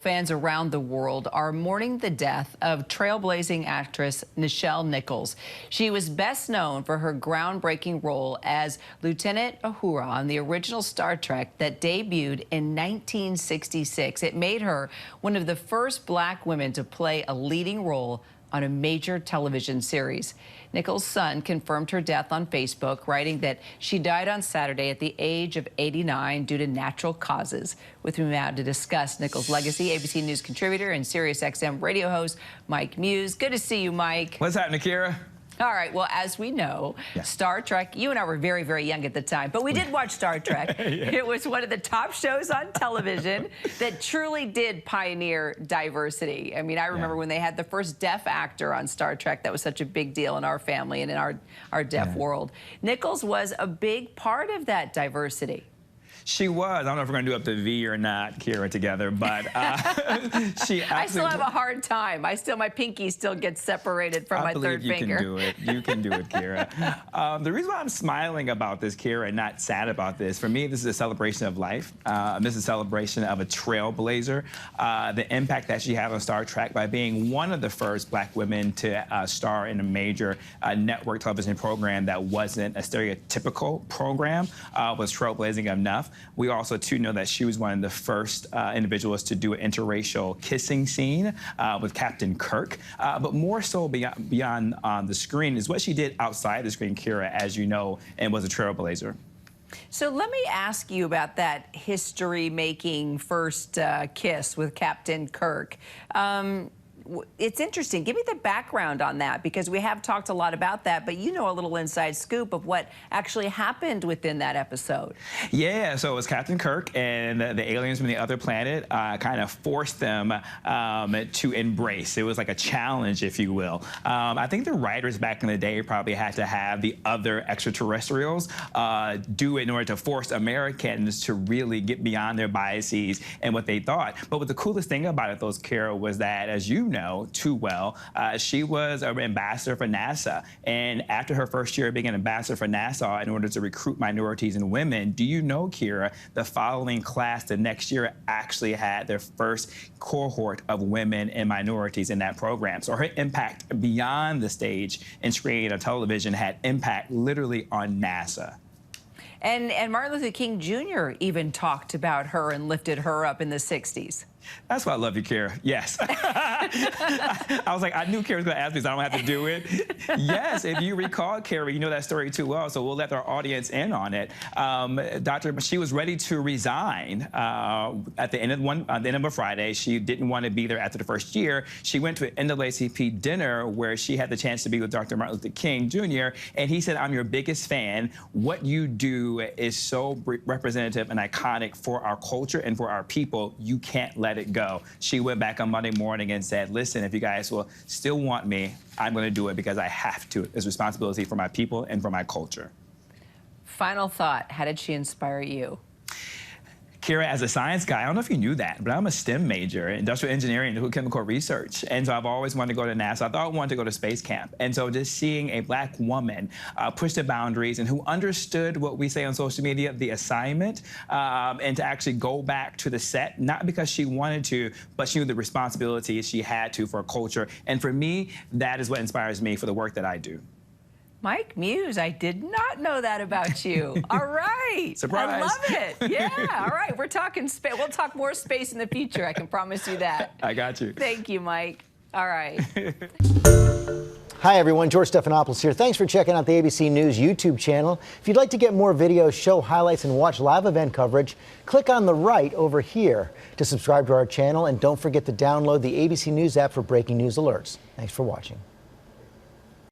Fans around the world are mourning the death of trailblazing actress Nichelle Nichols. She was best known for her groundbreaking role as Lieutenant Uhura on the original Star Trek that debuted in 1966. It made her one of the first black women to play a leading role on a major television series. Nichols' son confirmed her death on Facebook, writing that she died on Saturday at the age of 89 due to natural causes. With me now to discuss Nichols' legacy, ABC News contributor and SiriusXM radio host Mike Muse. Good to see you, Mike. What's happening, Kira? All right, well, as we know, Star Trek, you and I were very, very young at the time, but we did watch Star Trek. It was one of the top shows on television that truly did pioneer diversity. I mean, I remember when they had the first deaf actor on Star Trek. That was such a big deal in our family and in our deaf world. Nichols was a big part of that diversity. She was. I don't know if we're going to do up the V or not, Kira, together, but she absolutely... I still have a hard time. My pinky still gets separated from my third finger. I believe you can do it. You can do it, Kira. The reason why I'm smiling about this, Kira, and not sad about this, for me, this is a celebration of life. This is a celebration of a trailblazer. The impact that she had on Star Trek by being one of the first black women to star in a major network television program that wasn't a stereotypical program was trailblazing enough. We also, too, know that she was one of the first individuals to do an interracial kissing scene with Captain Kirk. But more so beyond the screen is what she did outside the screen, Kira, as you know, and was a trailblazer. So let me ask you about that history-making first kiss with Captain Kirk. It's interesting. Give me the background on that, because we have talked a lot about that, but you know a little inside scoop of what actually happened within that episode. Yeah, so it was Captain Kirk and the aliens from the other planet kind of forced them to embrace. It was like a challenge, if you will. I think the writers back in the day probably had to have the other extraterrestrials do it in order to force Americans to really get beyond their biases and what they thought. But what the coolest thing about it, though, Kara, was that, as you know too well, she was an ambassador for NASA. And after her first year of being an ambassador for NASA in order to recruit minorities and women, do you know, Kira, the following class the next year actually had their first cohort of women and minorities in that program. So her impact beyond the stage and screen or television had impact literally on NASA. And Martin Luther King Jr. even talked about her and lifted her up in the 60s. That's why I love you, Kara. Yes. I was like, I knew Kara was going to ask me, so I don't have to do it. Yes, if you recall, Kara, you know that story too well, so we'll let our audience in on it. She was ready to resign at the end of a Friday. She didn't want to be there after the first year. She went to an NAACP dinner where she had the chance to be with Dr. Martin Luther King Jr., and he said, I'm your biggest fan. What you do is so representative and iconic for our culture and for our people. You can't let it go. She went back on Monday morning and said, listen, if you guys will still want me, I'm going to do it because I have to. It's responsibility for my people and for my culture. Final thought, how did she inspire you? Kira, as a science guy, I don't know if you knew that, but I'm a STEM major, industrial engineering and chemical research. And so I've always wanted to go to NASA. I thought I wanted to go to space camp. And so just seeing a black woman push the boundaries and who understood what we say on social media, the assignment, and to actually go back to the set, not because she wanted to, but she knew the responsibility she had to for a culture. And for me, that is what inspires me for the work that I do. Mike Muse, I did not know that about you. All right. Surprise. I love it. Yeah. All right. We're talking space. We'll talk more space in the future. I can promise you that. I got you. Thank you, Mike. All right. Hi, everyone. George Stephanopoulos here. Thanks for checking out the ABC News YouTube channel. If you'd like to get more videos, show highlights, and watch live event coverage, click on the right over here to subscribe to our channel. And don't forget to download the ABC News app for breaking news alerts. Thanks for watching.